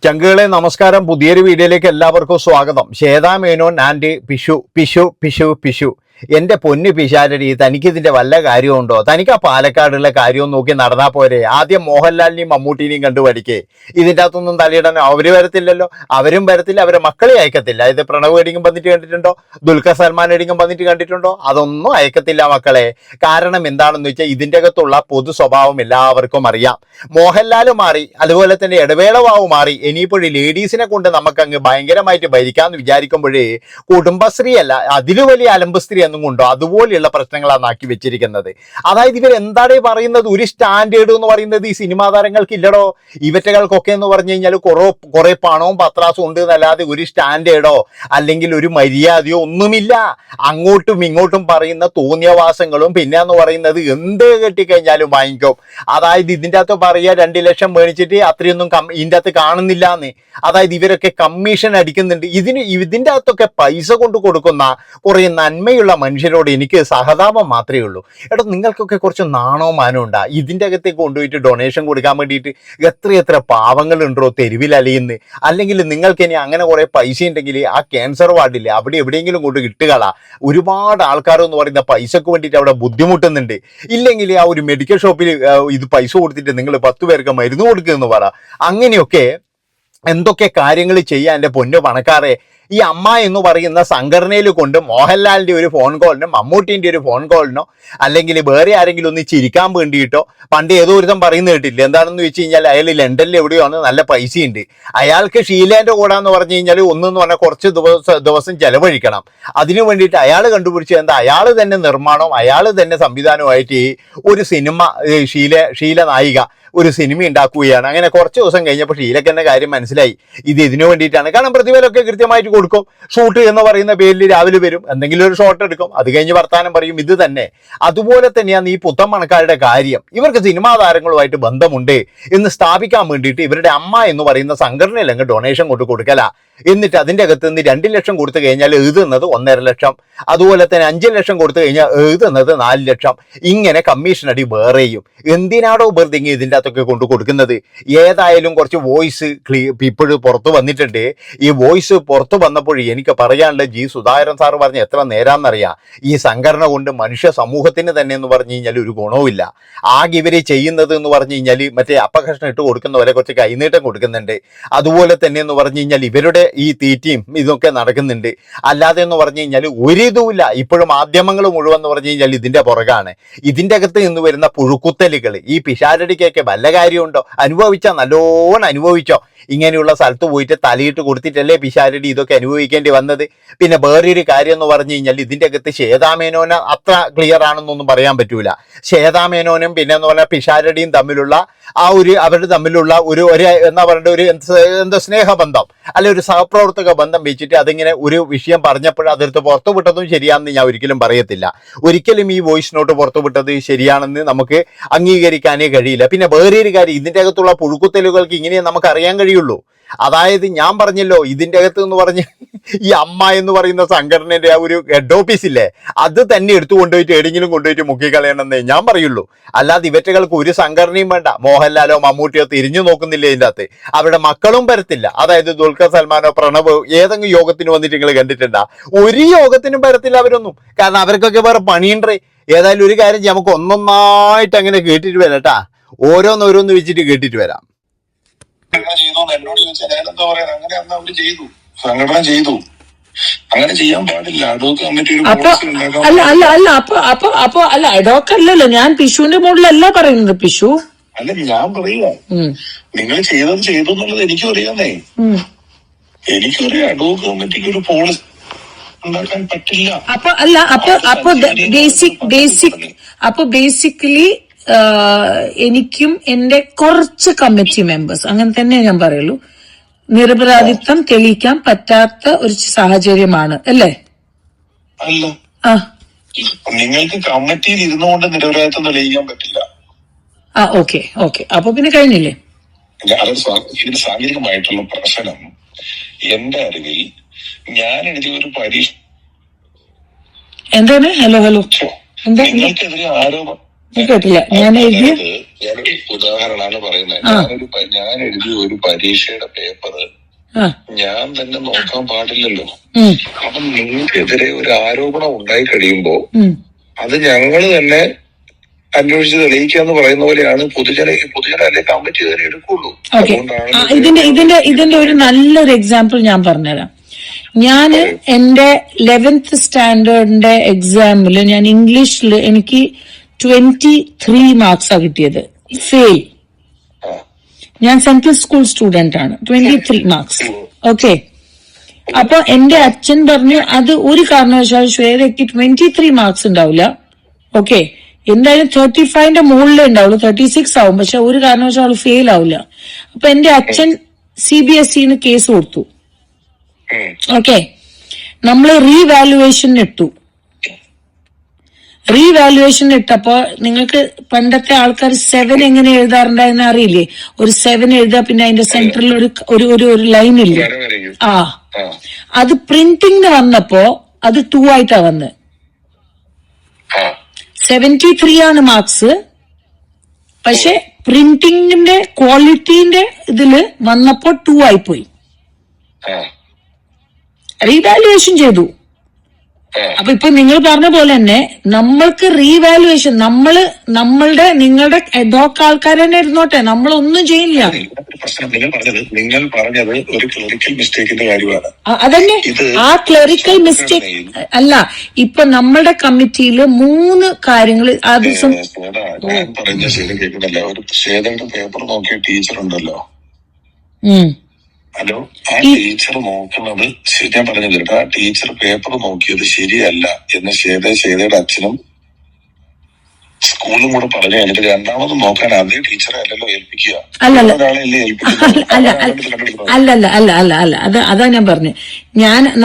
ചങ്കുകളെ നമസ്കാരം. പുതിയൊരു വീഡിയോയിലേക്ക് എല്ലാവർക്കും സ്വാഗതം. ശ്വേതാ മേനോൻ ആൻഡ് പിഷു പിഷു പിഷു പിഷു എന്റെ പൊന്നു പിശാരടി, തനിക്കിതിന്റെ വല്ല കാര്യമുണ്ടോ? തനിക്ക് ആ പാലക്കാടുള്ള കാര്യവും നോക്കി നടന്നാൽ പോരെ? ആദ്യം മോഹൻലാലിനെയും മമ്മൂട്ടിനെയും കണ്ടു പഠിക്കേ. ഇതിൻ്റെ അകത്തൊന്നും തലയിടാൻ അവര് വരത്തില്ലല്ലോ, അവരും വരത്തില്ല, അവരെ മക്കളെ അയക്കത്തില്ല. ഇത് പ്രണവ് എടിങ്ങും വന്നിട്ട് കണ്ടിട്ടുണ്ടോ? ദുൽഖർ സൽമാൻ എടിങ്ങും വന്നിട്ട് കണ്ടിട്ടുണ്ടോ? അതൊന്നും അയക്കത്തില്ല മക്കളെ. കാരണം എന്താണെന്ന് വെച്ചാൽ ഇതിൻ്റെ അകത്തുള്ള പൊതു സ്വഭാവം എല്ലാവർക്കും അറിയാം. മോഹൻലാൽ മാറി, അതുപോലെ തന്നെ ഇടവേളവാവ് മാറി. ഇനിയിപ്പോഴേ ലേഡീസിനെ കൊണ്ട് നമുക്കങ്ങ് ഭയങ്കരമായിട്ട് ഭരിക്കാമെന്ന് വിചാരിക്കുമ്പോഴേ കുടുംബശ്രീ അല്ല, അതിലും വലിയ അലമ്പസ്ത്രീ ഒന്നും കൊണ്ടോ അതുപോലെയുള്ള പ്രശ്നങ്ങളാണ് ആക്കി വെച്ചിരിക്കുന്നത്. അതായത് ഇവരെന്താണ് പറയുന്നത്? ഒരു സ്റ്റാൻഡേർഡ് എന്ന് പറയുന്നത് ഈ സിനിമാ താരങ്ങൾക്ക് ഇല്ലടോ. ഇവറ്റകൾക്കൊക്കെ എന്ന് പറഞ്ഞു കഴിഞ്ഞാൽ കുറെ പണവും പത്രാസും ഉണ്ട് എന്നല്ലാതെ ഒരു സ്റ്റാൻഡേർഡോ അല്ലെങ്കിൽ ഒരു മര്യാദയോ ഒന്നുമില്ല. അങ്ങോട്ടും ഇങ്ങോട്ടും പറയുന്ന തോന്നിയവാസങ്ങളും പിന്നെ എന്ന് പറയുന്നത് എന്ത് കെട്ടിക്കഴിഞ്ഞാലും വാങ്ങിക്കും. അതായത് ഇതിൻ്റെ അകത്ത് പറയുക 2 ലക്ഷം മേടിച്ചിട്ട് അത്രയൊന്നും ഇതിൻ്റെ അകത്ത് കാണുന്നില്ല എന്ന്. അതായത് ഇവരൊക്കെ കമ്മീഷൻ അടിക്കുന്നുണ്ട്. ഇതിൻ്റെ അകത്തൊക്കെ പൈസ കൊണ്ട് കൊടുക്കുന്ന കുറെ നന്മയുള്ള മനുഷ്യരോട് എനിക്ക് സഹതാപം മാത്രമേ ഉള്ളൂ. എടാ, നിങ്ങൾക്കൊക്കെ കുറച്ച് നാണോ മാനോ ഉണ്ടാ? ഇതിൻ്റെ അകത്തേക്ക് കൊണ്ടുപോയിട്ട് ഡൊണേഷൻ കൊടുക്കാൻ വേണ്ടിയിട്ട് എത്ര പാവങ്ങളുണ്ടോ തെരുവിൽ അലയുന്നത്? അല്ലെങ്കിൽ നിങ്ങൾക്ക് ഇനി അങ്ങനെ കുറെ പൈസ ഉണ്ടെങ്കിൽ ആ ക്യാൻസർ വാർഡില്ലേ അവിടെ എവിടെയെങ്കിലും കൊണ്ട് കിട്ടുകളാ. ഒരുപാട് ആൾക്കാർ എന്ന് പറയുന്ന പൈസക്ക് വേണ്ടിയിട്ട് അവിടെ ബുദ്ധിമുട്ടുന്നുണ്ട്. ഇല്ലെങ്കിൽ ആ ഒരു മെഡിക്കൽ ഷോപ്പിൽ ഇത് പൈസ കൊടുത്തിട്ട് നിങ്ങൾ 10 പേർക്ക് മരുന്ന് കൊടുക്കുമെന്ന് പറ. അങ്ങനെയൊക്കെ എന്തൊക്കെ കാര്യങ്ങൾ ചെയ്യാൻ എൻ്റെ പൊന്നു പണക്കാരെ. ഈ അമ്മ എന്ന് പറയുന്ന സംഘടനയിൽ കൊണ്ട് മോഹൻലാലിൻ്റെ ഒരു ഫോൺ കോളിനോ മമ്മൂട്ടിൻ്റെ ഒരു ഫോൺ കോളിനോ അല്ലെങ്കിൽ വേറെ ആരെങ്കിലും ഒന്ന് ചിരിക്കാൻ വേണ്ടിയിട്ടോ, പണ്ട് ഏതോ ഒരുത്തം പറയുന്നത് കേട്ടില്ല, എന്താണെന്ന് വെച്ച് കഴിഞ്ഞാൽ അയാൾ ലണ്ടനിൽ എവിടെയാണ് നല്ല പൈസയുണ്ട്, അയാൾക്ക് ഷീലേൻ്റെ കൂടെ എന്ന് പറഞ്ഞു കഴിഞ്ഞാൽ ഒന്നെന്ന് പറഞ്ഞാൽ കുറച്ച് ദിവസം ചെലവഴിക്കണം. അതിനു വേണ്ടിയിട്ട് അയാൾ കണ്ടുപിടിച്ചത് എന്താ? അയാൾ തന്നെ നിർമ്മാണവും അയാൾ തന്നെ സംവിധാനവുമായിട്ട് ഒരു സിനിമ ഷീല നായിക ഒരു സിനിമ ഉണ്ടാക്കുകയാണ്. അങ്ങനെ കുറച്ച് ദിവസം കഴിഞ്ഞപ്പോൾ ഷീലക്ക് തന്നെ കാര്യം മനസ്സിലായി, ഇത് ഇതിനു വേണ്ടിയിട്ടാണ്. കാരണം പ്രതിഫലമൊക്കെ കൃത്യമായിട്ട് കൊടുക്കും. ഷൂട്ട് എന്ന് പറയുന്ന പേരിൽ രാവിലെ വരും, എന്തെങ്കിലും ഒരു ഷോട്ട് എടുക്കും, അത് കഴിഞ്ഞ് വർത്താനം പറയും. ഇത് തന്നെ അതുപോലെ തന്നെയാണ് ഈ പുത്തമണക്കാരുടെ കാര്യം. ഇവർക്ക് സിനിമാ താരങ്ങളുമായിട്ട് ബന്ധമുണ്ട് എന്ന് സ്ഥാപിക്കാൻ വേണ്ടിയിട്ട് ഇവരുടെ അമ്മ എന്ന് പറയുന്ന സംഘടനയിൽ അങ്ങ് ഡൊണേഷൻ കൊണ്ട് കൊടുക്കല. എന്നിട്ട് അതിൻ്റെ അകത്ത് നിന്ന് 2 ലക്ഷം കൊടുത്തു കഴിഞ്ഞാൽ എഴുതുന്നത് 1.5 ലക്ഷം, അതുപോലെ തന്നെ 5 ലക്ഷം കൊടുത്തു കഴിഞ്ഞാൽ എഴുതുന്നത് 4 ലക്ഷം. ഇങ്ങനെ കമ്മീഷൻ അടി വേറെയും. എന്തിനാടോ വെറുതെ ഇതിൻ്റെ അകത്തൊക്കെ കൊണ്ട് കൊടുക്കുന്നത്? ഏതായാലും കുറച്ച് വോയിസ് ഇപ്പോഴും പുറത്ത് വന്നിട്ടുണ്ട്. ഈ വോയിസ് പുറത്ത് വന്നപ്പോൾ എനിക്ക് പറയാനുള്ള സുധാകരൻ സാറ് പറഞ്ഞ എത്ര നേരാന്നറിയാം. ഈ സംഘടന കൊണ്ട് മനുഷ്യ സമൂഹത്തിന് തന്നെ എന്ന് പറഞ്ഞു കഴിഞ്ഞാൽ ഒരു ഗുണവുമില്ല. ആകെ ഇവര് ചെയ്യുന്നത് എന്ന് പറഞ്ഞു കഴിഞ്ഞാൽ മറ്റേ അപ്പകഷ്ണം ഇട്ട് കൊടുക്കുന്ന പോലെ കുറച്ച് കൈനീട്ടം കൊടുക്കുന്നുണ്ട്. അതുപോലെ തന്നെ എന്ന് പറഞ്ഞു കഴിഞ്ഞാൽ ഇവരുടെ ഈ തീറ്റയും ഇതൊക്കെ നടക്കുന്നുണ്ട്. അല്ലാതെ എന്ന് പറഞ്ഞു കഴിഞ്ഞാൽ ഒരു ഇതുമില്ല. ഇപ്പോഴും മാധ്യമങ്ങൾ മുഴുവൻ എന്ന് പറഞ്ഞു കഴിഞ്ഞാൽ ഇതിന്റെ പുറകാണ്. ഇതിൻ്റെ അകത്ത് നിന്ന് വരുന്ന പുഴുക്കുത്തലുകൾ ഈ പിശാരടിക്കൊക്കെ വല്ല കാര്യമുണ്ടോ? അനുഭവിച്ചാൽ നല്ലോണം അനുഭവിച്ചോ. ഇങ്ങനെയുള്ള സ്ഥലത്ത് പോയിട്ട് തലയിട്ട് കൊടുത്തിട്ടല്ലേ പിശാരടി ഇതൊക്കെ അനുഭവിക്കേണ്ടി വന്നത്. പിന്നെ വേറൊരു കാര്യം എന്ന് പറഞ്ഞു കഴിഞ്ഞാൽ ഇതിൻ്റെ അകത്ത് ശ്വേതാ മേനോന് അത്ര ക്ലിയർ ആണെന്നൊന്നും പറയാൻ പറ്റൂല. ശ്വേതാ മേനോനും പിന്നെ എന്ന് പറഞ്ഞാൽ പിശാരടിയും തമ്മിലുള്ള ആ ഒരു അവർ തമ്മിലുള്ള ഒരു എന്താ പറയുക ഒരു എന്താ സ്നേഹബന്ധം അല്ലെ ഒരു സഹപ്രവർത്തക ബന്ധം വെച്ചിട്ട് അതിങ്ങനെ ഒരു വിഷയം പറഞ്ഞപ്പോൾ അതെടുത്ത് പുറത്തു വിട്ടതും ശരിയാണെന്ന് ഞാൻ ഒരിക്കലും പറയത്തില്ല. ഒരിക്കലും ഈ വോയിസ് നോട്ട് പുറത്തു വിട്ടത് ശരിയാണെന്ന് നമുക്ക് അംഗീകരിക്കാനേ കഴിയില്ല. പിന്നെ വേറൊരു കാര്യം, ഇതിൻ്റെ അകത്തുള്ള പുഴുക്കുത്തലുകൾക്ക് ഇങ്ങനെ നമുക്ക് അറിയാൻ കഴിയുള്ളൂ. അതായത് ഞാൻ പറഞ്ഞല്ലോ, ഇതിൻ്റെ അകത്ത് എന്ന് പറഞ്ഞ് ഈ അമ്മ എന്ന് പറയുന്ന സംഘടനയുടെ ആ ഒരു ഹെഡ് ഓഫീസ് ഇല്ലേ, അത് തന്നെ എടുത്തു കൊണ്ടുപോയിട്ട് എവിടെയെങ്കിലും കൊണ്ടുപോയിട്ട് മുക്കിക്കളയണമെന്നേ ഞാൻ പറയുള്ളൂ. അല്ലാതെ ഇവറ്റകൾക്ക് ഒരു സംഘടനയും വേണ്ട. മോഹൻലാലോ മമ്മൂട്ടിയോ തിരിഞ്ഞു നോക്കുന്നില്ല ഇതിൻ്റെ അകത്ത്. അവരുടെ മക്കളും വരത്തില്ല. അതായത് ദുൽഖർ സൽമാനോ പ്രണവ് ഏതെങ്കിലും യോഗത്തിന് വന്നിട്ട് നിങ്ങൾ കണ്ടിട്ടുണ്ടാ? ഒരു യോഗത്തിനും വരത്തില്ല അവരൊന്നും. കാരണം അവർക്കൊക്കെ വേറെ പണിയുണ്ടേ. ഏതായാലും ഒരു കാര്യം നമുക്ക് ഒന്നൊന്നായിട്ട് അങ്ങനെ കേട്ടിട്ട് വരാം കേട്ടാ. ഓരോന്നോരോന്ന് വെച്ചിട്ട് കേട്ടിട്ട് വരാം. അങ്ങനെ ചെയ്തു എന്നോട് ചോദിച്ചാൽ ഞാൻ എന്താ പറയാ? അങ്ങനെ അന്ന് അവര് ചെയ്തു, സംഘടന ചെയ്തു. അങ്ങനെ ചെയ്യാൻ പാടില്ല. അഡോക്ക് കമ്മിറ്റി ഒരു പോളിസി ഉണ്ടാക്കാൻ അല്ല അഡോക്ക് അല്ലല്ലോ, ഞാൻ പിഷുവിന്റെ മുകളിലല്ല പറയുന്നത്. പിഷു അല്ല, ഞാൻ പറയുക നിങ്ങൾ ചെയ്തത് ചെയ്തു എന്നുള്ളത് എനിക്കും അറിയാന്നേ. എനിക്കും അറിയാം അഡോക്ക് കമ്മിറ്റിക്ക് ഒരു പോളിസി ഉണ്ടാക്കാൻ പറ്റില്ല. ബേസിക്കലി എനിക്കും എന്റെ കുറച്ച് കമ്മിറ്റി മെമ്പേഴ്സ് അങ്ങനെ തന്നെ ഞാൻ പറയുള്ളൂ, നിരപരാധിത്വം തെളിയിക്കാൻ പറ്റാത്ത ഒരു സാഹചര്യമാണ് അല്ലേ? അല്ല, നിങ്ങൾക്ക് കമ്മിറ്റിയിൽ ഇരുന്നുകൊണ്ട് നിരപരാധിത്വം തെളിയിക്കാൻ പറ്റില്ല. ഓക്കെ അപ്പൊ പിന്നെ കഴിഞ്ഞില്ലേ? ഇതിന് സാങ്കേതികമായിട്ടുള്ള പ്രശ്നം എന്റെ അറിവിൽ ഞാൻ എഴുതിയ ഒരു പരീക്ഷ എന്താണ്? ഹലോ നിങ്ങൾക്കെതിരെ ആരോപണം കേട്ടില്ല. ഞാൻ എഴുതിയ ഞാനൊരു ഉദാഹരണമാണ് പറയുന്നത്. ഞാൻ എഴുതിയ ഒരു പരീക്ഷയുടെ പേപ്പർ ഞാൻ തന്നെ നോക്കാൻ പാടില്ലല്ലോ. അപ്പം നിങ്ങൾക്കെതിരെ ഒരു ആരോപണം ഉണ്ടായി കഴിയുമ്പോ അത് ഞങ്ങൾ തന്നെ അന്വേഷിച്ച് തെളിയിക്കാന്ന് പറയുന്ന പോലെയാണ് പൊതുജന അല്ലെ കമ്മിറ്റി തന്നെ എടുക്കുള്ളൂ. അതുകൊണ്ടാണ് ഇതിന്റെ ഒരു നല്ലൊരു എക്സാമ്പിൾ ഞാൻ പറഞ്ഞുതരാം. ഞാൻ എന്റെ 11th സ്റ്റാൻഡേർഡിന്റെ എക്സാമില് ഞാൻ ഇംഗ്ലീഷിൽ എനിക്ക് 23 മാർക്സാ കിട്ടിയത്, ഫെയിൽ. ഞാൻ സെൻട്രൽ സ്കൂൾ സ്റ്റുഡന്റ് ആണ്. 23 മാർക്സ്. ഓക്കെ. അപ്പൊ എന്റെ അച്ഛൻ പറഞ്ഞു അത് ഒരു കാരണവശാലും ശ്വേതയ്ക്ക് 23 മാർക്സ് ഉണ്ടാവില്ല. ഓക്കെ, എന്തായാലും 35ന്റെ മുകളിലേ ഉണ്ടാവുള്ളൂ, 36 ആവും. പക്ഷെ ഒരു കാരണവശാലും ഫെയിൽ ആവില്ല. അപ്പൊ എന്റെ അച്ഛൻ CBSE കേസ് കൊടുത്തു. ഓക്കെ, നമ്മള് റീവാലുവേഷൻ ഇട്ടു. റീവാലുവേഷൻ ഇട്ടപ്പോ നിങ്ങൾക്ക് പണ്ടത്തെ ആൾക്കാർ 7 എങ്ങനെ എഴുതാറുണ്ടായെന്ന് അറിയില്ലേ? ഒരു 7 എഴുതാ, പിന്നെ അതിന്റെ സെന്ററിൽ ഒരു ലൈൻ ഇല്ലേ? അത് പ്രിന്റിംഗിന് വന്നപ്പോ അത് 2 ആയിട്ടാ വന്നത്. 73 ആണ് മാർക്സ്. പക്ഷെ പ്രിന്റിംഗിന്റെ ക്വാളിറ്റിന്റെ ഇതില് വന്നപ്പോ 2 ആയിപ്പോയി. റീവാലുവേഷൻ ചെയ്തു. അപ്പൊ ഇപ്പൊ നിങ്ങൾ പറഞ്ഞ പോലെ തന്നെ നമ്മൾക്ക് റീവാലുവേഷൻ നിങ്ങളുടെ എഡോക്ക് ആൾക്കാർ തന്നെ ഇരുന്നോട്ടെ, നമ്മളൊന്നും ചെയ്യില്ല. നിങ്ങൾ പറഞ്ഞത് ഒരു ക്ലറിക്കൽ മിസ്റ്റേക്കിന്റെ കാര്യമാണ്. അതന്നെ, ആ ക്ലറിക്കൽ മിസ്റ്റേക്ക് അല്ല. ഇപ്പൊ നമ്മളുടെ കമ്മിറ്റിയില് 3 കാര്യങ്ങൾ ഞാൻ പറഞ്ഞ ശരി കേൾക്കുന്നില്ല. ഒരു ശ്വേതയുടെ പേപ്പർ നോക്കിയ ടീച്ചർ ഉണ്ടല്ലോ, ഹലോ, ആ ടീച്ചർ നോക്കുന്നത് ഞാൻ പറഞ്ഞു കേട്ടോ, ആ ടീച്ചർ പേപ്പർ നോക്കിയത് ശരിയല്ല എന്ന് ശ്വേതയുടെ അച്ഛനും സ്കൂളും കൂടെ പറഞ്ഞു കഴിഞ്ഞിട്ട് രണ്ടാമത് നോക്കാൻ അതേ ടീച്ചറെ അല്ലല്ലോ ഏൽപ്പിക്കുക, ഒരാളെയല്ലേ ഏൽപ്പിക്കുന്നത്. അതാ ഞാൻ പറഞ്ഞു.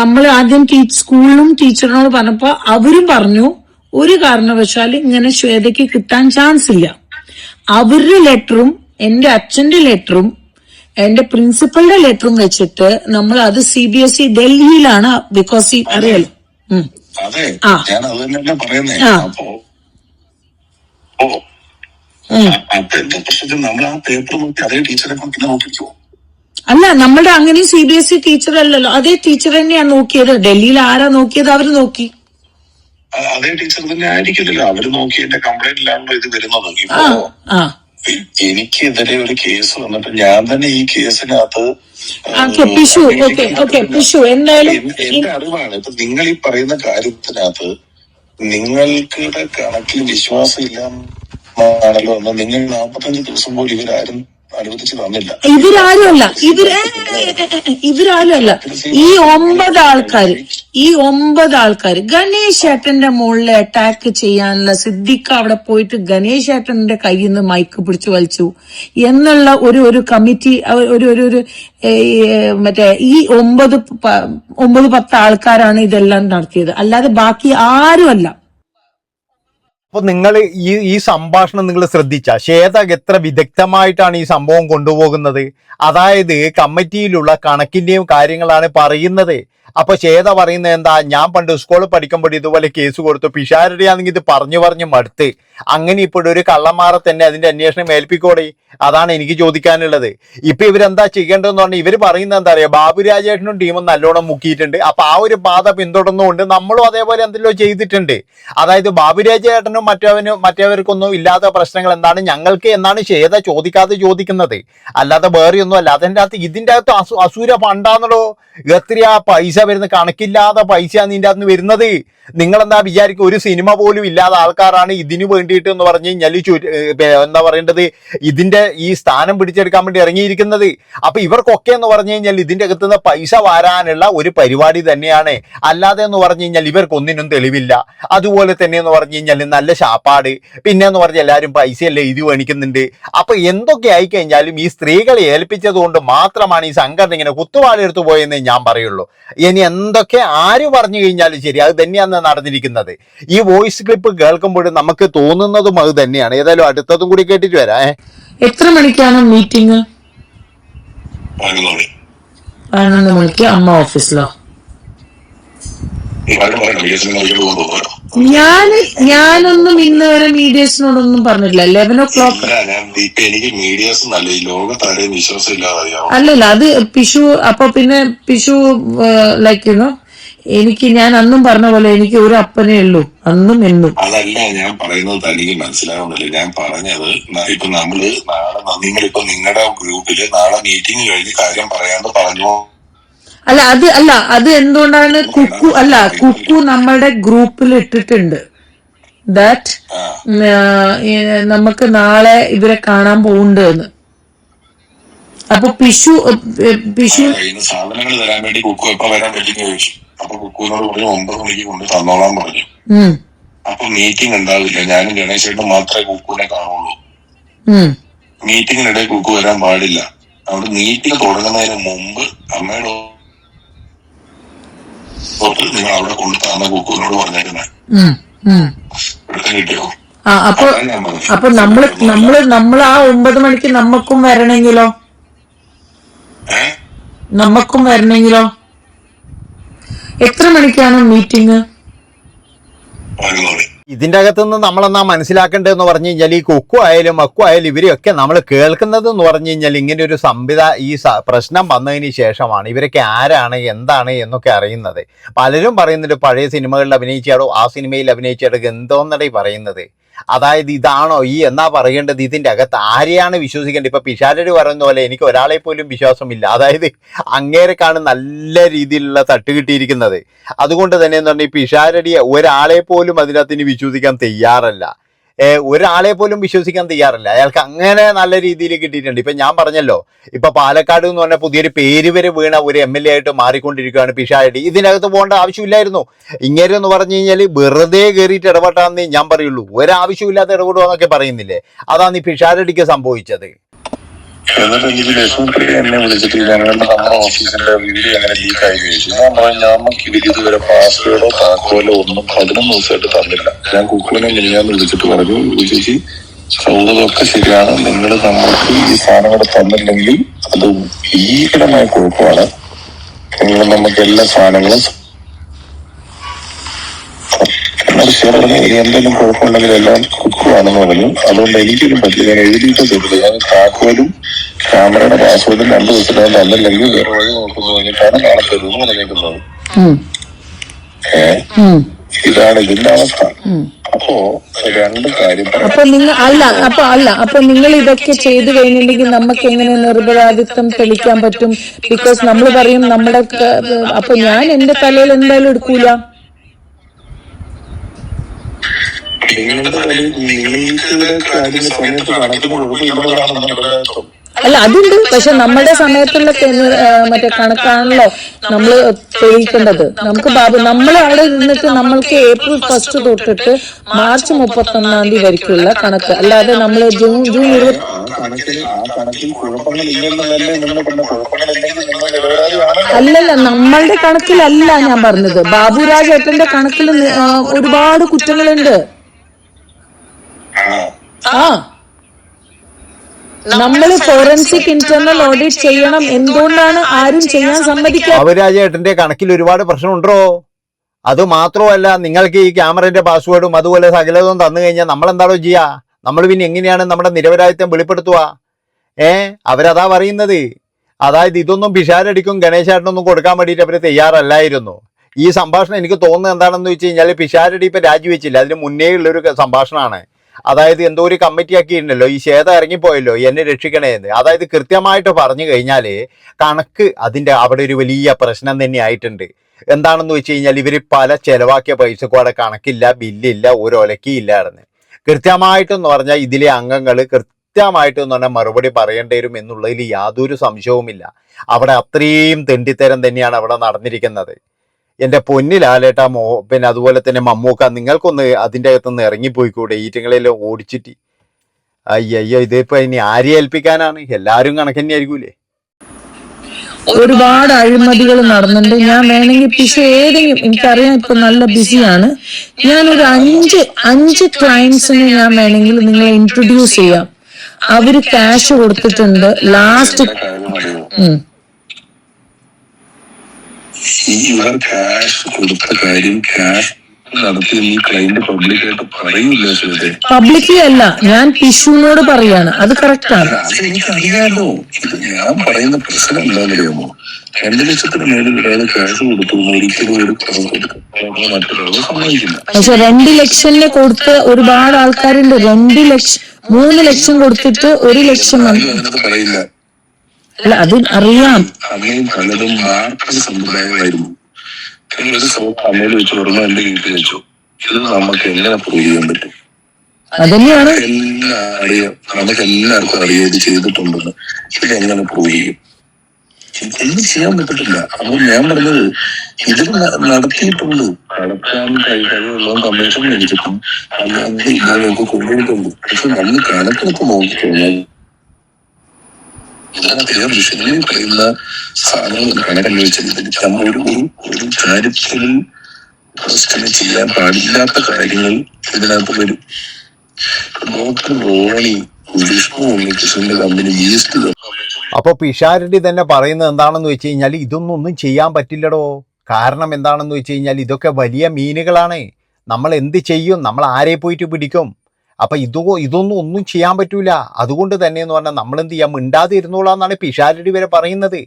നമ്മൾ ആദ്യം സ്കൂളിലും ടീച്ചറിനോട് പറഞ്ഞപ്പോ അവരും പറഞ്ഞു ഒരു കാരണവശാലും ഇങ്ങനെ ശ്വേതയ്ക്ക് കിട്ടാൻ ചാൻസ് ഇല്ല. അവരുടെ ലെറ്ററും എന്റെ അച്ഛന്റെ ലെറ്ററും എന്റെ പ്രിൻസിപ്പലിന്റെ ലെറ്ററും വെച്ചിട്ട് നമ്മൾ അത് CBSE ഡൽഹിയിലാണ്, ബിക്കോസ് അറിയാലോ. അതെ, ഞാൻ അത് തന്നെ പറയുന്നേ. അപ്പൊ എന്താ പ്രശ്നത്തിൽ നമ്മൾ ആ പേപ്പർ നോക്കി അതേ ടീച്ചറെ കൊണ്ട് നോക്കിക്കോ. അല്ല, നമ്മുടെ അങ്ങനെ CBSE ടീച്ചർ അല്ലല്ലോ, അതേ ടീച്ചർ തന്നെയാണ് നോക്കിയത്. ഡൽഹിയിൽ ആരാ നോക്കിയത്? അവര് നോക്കി. അതേ ടീച്ചർ തന്നെ ആയിരിക്കില്ലല്ലോ, അവര് നോക്കി എന്റെ കംപ്ലൈന്റിലാണല്ലോ ഇത് വരുന്നത്. എനിക്കെതിരെ ഒരു കേസ് വന്നിട്ട് ഞാൻ തന്നെ ഈ കേസിനകത്ത് എന്റെ അറിവാണ്. ഇപ്പൊ നിങ്ങൾ ഈ പറയുന്ന കാര്യത്തിനകത്ത് നിങ്ങൾക്ക് കണക്കിൽ വിശ്വാസം ഇല്ലാന്നാണല്ലോ എന്ന് നിങ്ങൾ 45 ദിവസം പോലും ഇവരാരും അനുവദിച്ചു തന്നില്ല. ഇവരാരുമല്ല ഈ 9 ആൾക്കാര് ഗണേശ് ഏട്ടന്റെ മുകളിൽ അറ്റാക്ക് ചെയ്യാനുള്ള സിദ്ദിഖ് അവിടെ പോയിട്ട് ഗണേശ് ഏട്ടന്റെ കയ്യിൽ നിന്ന് മൈക്ക് പിടിച്ചു വലിച്ചു എന്നുള്ള ഒരു കമ്മിറ്റി, ഒരു മറ്റേ ഈ 9-10 ആൾക്കാരാണ് ഇതെല്ലാം നടത്തിയത്, അല്ലാതെ ബാക്കി ആരുമല്ല. അപ്പൊ നിങ്ങൾ ഈ സംഭാഷണം നിങ്ങൾ ശ്രദ്ധിച്ച ശ്വേത എത്ര വിദഗ്ധമായിട്ടാണ് ഈ സംഭവം കൊണ്ടുപോകുന്നത്. അതായത് കമ്മിറ്റിയിലുള്ള കണക്കിന്റെയും കാര്യങ്ങളാണ് പറയുന്നത്. അപ്പൊ ശ്വേത പറയുന്നത് എന്താ, ഞാൻ പണ്ട് സ്കൂളിൽ പഠിക്കുമ്പോൾ ഇതുപോലെ കേസ് കൊടുത്തു, പിഷാരടിയാണെങ്കിൽ ഇത് പറഞ്ഞു മടുത്ത്, അങ്ങനെ ഇപ്പോഴൊരു കള്ളന്മാരെ തന്നെ അതിന്റെ അന്വേഷണം ഏൽപ്പിക്കോടെ. അതാണ് എനിക്ക് ചോദിക്കാനുള്ളത്. ഇപ്പൊ ഇവരെന്താ ചെയ്യേണ്ടതെന്ന് പറഞ്ഞാൽ ഇവർ പറയുന്നത് എന്താ അറിയാം, ബാബു രാജേട്ടനും ടീമും നല്ലോണം മുക്കിയിട്ടുണ്ട്. അപ്പൊ ആ ഒരു പാത പിന്തുടർന്നുകൊണ്ട് നമ്മളും അതേപോലെ എന്തെല്ലോ ചെയ്തിട്ടുണ്ട്. അതായത് ബാബു രാജേട്ടനും മറ്റവർക്കൊന്നും ഇല്ലാത്ത പ്രശ്നങ്ങൾ എന്താണ് ഞങ്ങൾക്ക് എന്നാണ് ശ്വേത ചോദിക്കുന്നത്, അല്ലാതെ വേറെ ഒന്നും അല്ല. ഇതിന്റെ അകത്ത് അസൂര പണ്ടാന്നല്ലോ. എത്രയാ പൈസ വരുന്ന, കണക്കില്ലാതെ പൈസയാണ് ഇതിന്റെ അകത്ത് വരുന്നത്. നിങ്ങളെന്താ വിചാരിക്കും, ഒരു സിനിമ പോലും ഇല്ലാത്ത ആൾക്കാരാണ് ഇതിനു വേണ്ടിയിട്ട് എന്ന് പറഞ്ഞു കഴിഞ്ഞാൽ എന്താ പറയേണ്ടത്, ഇതിന്റെ ഈ സ്ഥാനം പിടിച്ചെടുക്കാൻ വേണ്ടി ഇറങ്ങിയിരിക്കുന്നത്. അപ്പൊ ഇവർക്കൊക്കെ എന്ന് പറഞ്ഞു കഴിഞ്ഞാൽ ഇതിന്റെ അകത്തുനിന്ന് പൈസ വാരാനുള്ള ഒരു പരിപാടി തന്നെയാണ്. അല്ലാതെ എന്ന് പറഞ്ഞു കഴിഞ്ഞാൽ ഇവർക്കൊന്നിനും തെളിവില്ല. അതുപോലെ തന്നെ എന്ന് പറഞ്ഞു കഴിഞ്ഞാൽ നല്ല ശാപ്പാട്, പിന്നെ എന്ന് പറഞ്ഞാൽ എല്ലാവരും പൈസയല്ലേ ഇത് മേടിക്കുന്നുണ്ട്. അപ്പൊ എന്തൊക്കെ ആയിക്കഴിഞ്ഞാലും ഈ സ്ത്രീകളെ ഏൽപ്പിച്ചത് കൊണ്ട് മാത്രമാണ് ഈ സംഘടന ഇങ്ങനെ കുത്തുവാളെടുത്തു പോയെന്ന് ഞാൻ പറയുള്ളൂ. ഇനി എന്തൊക്കെ ആര് പറഞ്ഞു കഴിഞ്ഞാലും ശരി, അത് തന്നെയാണ് നടന്നിരിക്കുന്നത്. ഈ വോയിസ് ക്ലിപ്പ് കേൾക്കുമ്പോൾ നമുക്ക് തോന്നുന്നതും അത് തന്നെയാണ്. ഏതായാലും അടുത്തതും കൂടി കേട്ടിട്ട് വരാം. എത്ര മണിക്കാണ് മീറ്റിംഗ്? 11 മണിക്ക് അമ്മ ഓഫീസിലോ? ഞാനൊന്നും ഇന്ന് വരെ മീഡിയസിനോടൊന്നും പറഞ്ഞില്ല. 11 o'clock എനിക്ക് മീഡിയാസ് നല്ല ഈ ലോകത്താരെയും വിശ്വാസം ഇല്ലാതായോ. അല്ലല്ല, അത് പിഷു. അപ്പൊ പിന്നെ പിഷു ലൈക്ക് എനിക്ക് ഞാൻ അന്നും പറഞ്ഞ പോലെ എനിക്ക് ഒരു അപ്പനേ ഉള്ളൂ, അന്നും എന്നും. അതല്ല ഞാൻ പറയുന്നത്, തനിക്ക് മനസ്സിലാവുന്നില്ല. ഞാൻ പറഞ്ഞത് ഇപ്പൊ നമ്മള് നാളെ നിങ്ങളിപ്പോ നിങ്ങളുടെ ഗ്രൂപ്പില് നാളെ മീറ്റിംഗ് കഴിഞ്ഞ് കാര്യം പറയാണ്ട് പറഞ്ഞു. അത് എന്തുകൊണ്ടാണ് കുക്കു നമ്മളുടെ ഗ്രൂപ്പിൽ ഇട്ടിട്ടുണ്ട് ദാറ്റ് നമുക്ക് നാളെ ഇവരെ കാണാൻ പോകുന്നുണ്ട്. അപ്പൊ പിഷു സാധനങ്ങൾ തരാൻ വേണ്ടി കുക്കു എപ്പോ വരാൻ പറ്റുന്ന ചോദിച്ചു. അപ്പൊ കുക്കുവിനോട് പറഞ്ഞു 9 മണിക്ക് കൊണ്ട് തന്നോളാൻ പറഞ്ഞു. അപ്പൊ മീറ്റിംഗ് ഉണ്ടാവില്ല, ഞാനും ഗണേശേട്ടും മാത്രമേ കുക്കുവിനെ കാണുള്ളൂ. മീറ്റിംഗിനിടെ കുക്കു വരാൻ പാടില്ല. അവിടെ മീറ്റിംഗ് തുടങ്ങുന്നതിന് മുമ്പ് അമ്മയുടെ നിങ്ങൾ അവിടെ കൊണ്ട് തന്ന കുക്കുവിനോട് പറഞ്ഞേക്കുന്നത് കിട്ടിയോ? അപ്പൊ നമ്മള് ആ 9 മണിക്ക് നമുക്കും വരണമെങ്കിലോ എത്ര മണിക്കാണ് മീറ്റിംഗ്? ഇതിന്റെ അകത്തുനിന്ന് നമ്മളെന്നാ മനസ്സിലാക്കേണ്ടതെന്ന് പറഞ്ഞു കഴിഞ്ഞാൽ ഈ കുക്കു ആയാലും മക്കു ആയാലും ഇവരെയൊക്കെ നമ്മൾ കേൾക്കുന്നത് എന്ന് പറഞ്ഞു കഴിഞ്ഞാൽ ഇങ്ങനെ ഒരു ഈ പ്രശ്നം വന്നതിന് ശേഷമാണ് ഇവരൊക്കെ ആരാണ് എന്താണ് എന്നൊക്കെ അറിയുന്നത്. പലരും പറയുന്നുണ്ട് പഴയ സിനിമകളിൽ അഭിനയിച്ചാടോ, ആ സിനിമയിൽ അഭിനയിച്ചാടോ, എന്തോന്നടേ പറയുന്നത്. അതായത് ഇതാണോ എന്നാ പറയേണ്ടത്? ഇതിന്റെ അകത്ത് ആരെയാണ് വിശ്വസിക്കേണ്ടത്? ഇപ്പൊ പിഷാരടി പറയുന്ന പോലെ എനിക്ക് ഒരാളെ പോലും വിശ്വാസമില്ല. അതായത് അങ്ങേരെക്കാണ് നല്ല രീതിയിലുള്ള തട്ട് കിട്ടിയിരിക്കുന്നത്. അതുകൊണ്ട് തന്നെ എന്ന് പറഞ്ഞാൽ ഈ പിഷാരടിയെ ഒരാളെ പോലും അതിനകത്ത് വിശ്വസിക്കാൻ തയ്യാറല്ല. ഒരാളെ പോലും വിശ്വസിക്കാൻ തയ്യാറല്ല. അയാൾക്ക് അങ്ങനെ നല്ല രീതിയിൽ കിട്ടിയിട്ടുണ്ട്. ഇപ്പൊ ഞാൻ പറഞ്ഞല്ലോ, ഇപ്പൊ പാലക്കാട് എന്ന് പറഞ്ഞാൽ പുതിയൊരു പേര് വരെ വീണ ഒരു MLA ആയിട്ട് മാറിക്കൊണ്ടിരിക്കുകയാണ് പിഷാരടി. ഇതിനകത്ത് പോകേണ്ട ആവശ്യമില്ലായിരുന്നു. ഇങ്ങനെ എന്ന് പറഞ്ഞു കഴിഞ്ഞാൽ വെറുതെ കയറിയിട്ട് ഇടപെട്ടാന്നേ ഞാൻ പറയുള്ളൂ. ഒരാവശ്യമില്ലാത്ത ഇടപെടുവാന്നൊക്കെ പറയുന്നില്ലേ, അതാണ് ഈ പിഷാരടിക്ക് സംഭവിച്ചത്. എന്നിട്ട് എനിക്ക് ലക്ഷ്മി എന്നെ വിളിച്ചിട്ട് ഞങ്ങളുടെ നമ്മുടെ ഓഫീസിന്റെ വീഡിയോ അങ്ങനെ ലീക്കായി ചോദിച്ചു. ഞാൻ പറഞ്ഞു നമുക്ക് ഇതുവരെ പാസ്വേഡോ താക്കോലോ ഒന്നും 11 ദിവസമായിട്ട് തന്നില്ല. ഞാൻ കുക്കുവിനെ ഞാൻ വിളിച്ചിട്ട് പറഞ്ഞു, ചേച്ചി സൗഹൃദമൊക്കെ ശരിയാണ്, നിങ്ങൾ നമ്മൾക്ക് ഈ സാധനങ്ങൾ തന്നില്ലെങ്കിൽ അത് ഭീകരമായ കുഴപ്പമാണ്. നിങ്ങൾ നമുക്ക് എല്ലാ സാധനങ്ങളും എന്തെങ്കിലും കുഴപ്പമുണ്ടെങ്കിൽ എല്ലാം കുക്കുവാണെന്ന് പറഞ്ഞു. അതുകൊണ്ട് എനിക്കൊരു പറ്റില്ല, ഞാൻ എഴുതിയിട്ട് തരുന്നത്. ഞാൻ താക്കോലും ക്യാമറയുടെ പാസ്വേഡും 2 ദിവസത്തിനകം തന്നില്ലെങ്കിൽ വേറെ വഴി നോക്കുന്നു പറഞ്ഞിട്ടാണ് നാളെ തരുമെന്ന് പറഞ്ഞേക്കുന്നത്. ഇതാണ് ഇതിന്റെ അവസ്ഥ. അപ്പോ 2 കാര്യം അപ്പൊ നിങ്ങൾ ഇതൊക്കെ ചെയ്തു കഴിഞ്ഞിട്ടുണ്ടെങ്കിൽ നമുക്ക് എങ്ങനെ നിരപരാധിത്വം തെളിയിക്കാൻ പറ്റും? ബിക്കോസ് നമ്മൾ പറയും നമ്മുടെ അപ്പൊ ഞാൻ എന്റെ തലയിൽ എന്തായാലും എടുക്കൂല. അതുണ്ട്, പക്ഷെ നമ്മുടെ സമയത്തുള്ള മറ്റേ കണക്കാണല്ലോ നമ്മള് തെളിയിക്കേണ്ടത്. നമ്മൾ അവിടെ നിന്നിട്ട് നമ്മൾക്ക് April 1 തൊട്ടിട്ട് March 31 വരെക്കുള്ള കണക്ക്, അല്ലാതെ നമ്മള് ജൂൺ 20 അല്ലല്ല, നമ്മളുടെ കണക്കിലല്ല ഞാൻ പറഞ്ഞത്. ബാബുരാജ് ഏട്ടന്റെ കണക്കിൽ ഒരുപാട് കുറ്റങ്ങളുണ്ട്. നമ്മള് ഫോറൻസിക് ഇന്റർണൽ ഓഡിറ്റ് ചെയ്യണം. എന്തുകൊണ്ടാണ് ആരും ചെയ്യാൻ സമ്മതിക്കുക? ബാബുരാജേട്ടന്റെ കണക്കിൽ ഒരുപാട് പ്രശ്നമുണ്ടോ? അത് മാത്രമല്ല, നിങ്ങൾക്ക് ഈ ക്യാമറന്റെ പാസ്വേഡും അതുപോലെ സകലതും തന്നു കഴിഞ്ഞാൽ നമ്മൾ എന്താണോ ചെയ്യാ? നമ്മൾ പിന്നെ എങ്ങനെയാണ് നമ്മുടെ നിരപരാധിത്വം വെളിപ്പെടുത്തുക? അവരതാ പറയുന്നത്. അതായത് ഇതൊന്നും പിഷാരടിക്കും ഗണേശേട്ടനൊന്നും കൊടുക്കാൻ വേണ്ടിയിട്ട് അവര് തയ്യാറല്ലായിരുന്നു. ഈ സംഭാഷണം എനിക്ക് തോന്നുന്നത് എന്താണെന്ന് വെച്ച് കഴിഞ്ഞാൽ പിഷാരടി ഇപ്പൊ രാജിവെച്ചില്ല, അതിന് മുന്നേ ഉള്ളൊരു സംഭാഷണമാണ്. അതായത് എന്തോ ഒരു കമ്മിറ്റി ആക്കിയിട്ടുണ്ടല്ലോ, ഈ ശ്വേത ഇറങ്ങിപ്പോയല്ലോ എന്നെ രക്ഷിക്കണേ എന്ന്. അതായത് കൃത്യമായിട്ട് പറഞ്ഞു കഴിഞ്ഞാൽ കണക്ക് അതിൻ്റെ അവിടെ ഒരു വലിയ പ്രശ്നം തന്നെ ആയിട്ടുണ്ട്. എന്താണെന്ന് വെച്ച് കഴിഞ്ഞാൽ ഇവർ പല ചെലവാക്കിയ പൈസക്കും അവിടെ കണക്കില്ല, ബില്ലില്ല, ഒരു ഒലക്കിയില്ലായിരുന്നു. കൃത്യമായിട്ടെന്ന് പറഞ്ഞാൽ ഇതിലെ അംഗങ്ങൾ കൃത്യമായിട്ടെന്ന് പറഞ്ഞാൽ മറുപടി പറയേണ്ടി വരും എന്നുള്ളതിൽ യാതൊരു സംശയവുമില്ല. അവിടെ അത്രയും തെണ്ടിത്തരം തന്നെയാണ് അവിടെ നടന്നിരിക്കുന്നത്. എൻ്റെ പൊന്നിലാലേട്ടാ പിന്നെ അതുപോലെ തന്നെ മമ്മൂക്ക, നിങ്ങൾക്കൊന്ന് അതിൻ്റെ അകത്തുനിന്ന് ഇറങ്ങിപ്പോയിക്കൂടെ? ഈറ്റങ്ങളെല്ലാം ഓടിച്ചിട്ട്. അയ്യോ, ഇതിപ്പോ ഇനി ആരെ ഏൽപ്പിക്കാനാണ്? എല്ലാരും കണക്കന്നെ ആയിരിക്കൂലേ? ഒരുപാട് അഴിമതികൾ നടന്നുണ്ട്. ഞാൻ വേണമെങ്കിൽ ഏതെങ്കിലും, എനിക്കറിയാം ഇപ്പൊ നല്ല ബിസിയാണ്, ഞാനൊരു 5 ക്ലയൻസിനെ ഞാൻ വേണമെങ്കിൽ നിങ്ങളെ ഇൻട്രൊഡ്യൂസ് ചെയ്യാം. അവര് ക്യാഷ് കൊടുത്തിട്ടുണ്ട്. ലാസ്റ്റ് ഇവർ ക്യാഷ് കൊടുത്ത കാര്യം, ക്യാഷ് നടത്തി ഈ ക്ലൈന്റ് പബ്ലിക്കായിട്ട് പറയൂല ശ്വേതേ. പബ്ലിക്കലി അല്ല, ഞാൻ പിഷുവിനോട് പറയാണ്, അത് കറക്റ്റ് ആണ്. അത് എനിക്കറിയാലോ. ഇത് ഞാൻ പറയുന്ന പ്രശ്നം എന്താണെന്നറിയാമോ? 2 ലക്ഷത്തിന് മേളിൽ ഒരാള് ക്യാഷ് കൊടുത്തു ഒരിക്കലും ഒരു മറ്റൊരാള് സമ്മതിക്കില്ല. പക്ഷെ 2 ലക്ഷത്തിന് കൊടുത്ത് ഒരുപാട് ആൾക്കാരുണ്ട്. 2 ലക്ഷം 3 ലക്ഷം കൊടുത്തിട്ട് 1 ലക്ഷം അതിനകത്ത് പറയില്ല. അല്ല, അത് അറിയാം. അമ്മയും പലതും മാർക്കറ്റ് സമ്പ്രദായമായിരുന്നു. ഒരു സൗത്ത് അമ്മയിൽ വെച്ച് ഓർമ്മ എന്റെ വീട്ടിൽ വെച്ചു. ഇത് നമുക്ക് എങ്ങനെ പ്രൂവ് ചെയ്യാൻ പറ്റും? അതന്നെയാണ്. എല്ലാം അറിയാം, നമുക്ക് എല്ലാവർക്കും അറിയാം ഇത് ചെയ്തിട്ടുണ്ടെന്ന്. ഇതെങ്ങനെ പ്രൂവ് ചെയ്യും? ഇതൊന്നും ചെയ്യാൻ പറ്റത്തില്ല. അപ്പോൾ ഞാൻ പറഞ്ഞത് ഇത് നടത്തിയിട്ടുണ്ട്, നടത്താൻ കഴിവുള്ളതും കമ്മീഷൻ മേടിച്ചിട്ടും അല്ലാതെ ഇതൊക്കെ കൊണ്ടുപോയിട്ടുണ്ട്. പക്ഷെ നമ്മൾ കണക്കെടുത്ത് നോക്കിക്കഴിഞ്ഞാൽ ഇതിനകത്ത് വിഷയങ്ങളിൽ പറയുന്ന സാധനങ്ങൾ കണക്കന്വേഷിച്ചത് നമ്മൾ ഒരു ചാരിറ്റബിൾ ട്രസ്റ്റിന് ചെയ്യാൻ പാടില്ലാത്ത കാര്യങ്ങൾ ഇതിനകത്ത് വരും. ഡോക്ടർ റോണി വിഷ്ണു ഉണ്ണികൃഷ്ണന്റെ കമ്പനി ഈസ്റ്റ്. അപ്പോൾ പിഷാരടി തന്നെ പറയുന്നത് എന്താണെന്ന് വെച്ച് കഴിഞ്ഞാൽ ഇതൊന്നും ചെയ്യാൻ പറ്റില്ലടോ. കാരണം എന്താണെന്ന് വെച്ച് കഴിഞ്ഞാൽ ഇതൊക്കെ വലിയ മീനുകളാണ്. നമ്മൾ എന്ത് ചെയ്യും? നമ്മൾ ആരെ പോയിട്ട് പിടിക്കും? അപ്പം ഒന്നും ചെയ്യാൻ പറ്റൂല. അതുകൊണ്ട് തന്നെ എന്ന് പറഞ്ഞാൽ നമ്മളെന്ത് ചെയ്യാം? മിണ്ടാതെ ഇരുന്നോളാന്നാണ് പിഷാരടി വരെ പറയുന്നത്.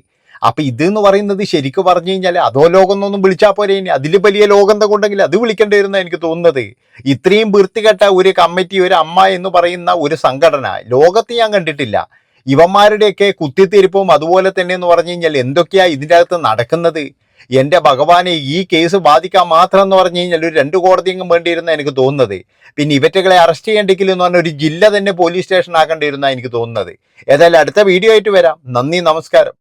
അപ്പം ഇതെന്ന് പറയുന്നത് ശരിക്കും പറഞ്ഞു കഴിഞ്ഞാൽ അതോ ലോകം എന്നൊന്നും വിളിച്ചാൽ പോരെ. ഇനി അതിൽ വലിയ ലോകം എന്തൊക്കെ ഉണ്ടെങ്കിൽ അത് വിളിക്കേണ്ടിയിരുന്ന എനിക്ക് തോന്നുന്നത്. ഇത്രയും വൃത്തികെട്ട ഒരു കമ്മിറ്റി, ഒരു അമ്മ എന്ന് പറയുന്ന ഒരു സംഘടന ലോകത്ത് ഞാൻ കണ്ടിട്ടില്ല. ഇവന്മാരുടെയൊക്കെ കുത്തിത്തിരിപ്പും അതുപോലെ തന്നെ എന്ന് പറഞ്ഞു കഴിഞ്ഞാൽ എന്തൊക്കെയാ ഇതിൻ്റെ അകത്ത് നടക്കുന്നത്? എൻ്റെ ഭഗവാനെ, ഈ കേസ് ബാധിക്കാൻ മാത്രം എന്ന് പറഞ്ഞു കഴിഞ്ഞാൽ ഒരു 2 കോടതിയെങ്കിലും വേണ്ടിയിരുന്ന എനിക്ക് തോന്നുന്നത്. പിന്നെ ഇവറ്റകളെ അറസ്റ്റ് ചെയ്യേണ്ടെങ്കിൽ എന്ന് പറഞ്ഞാൽ ഒരു ജില്ല തന്നെ പോലീസ് സ്റ്റേഷൻ ആക്കേണ്ടിയിരുന്ന എനിക്ക് തോന്നുന്നത്. ഏതായാലും അടുത്ത വീഡിയോ ആയിട്ട് വരാം. നന്ദി, നമസ്കാരം.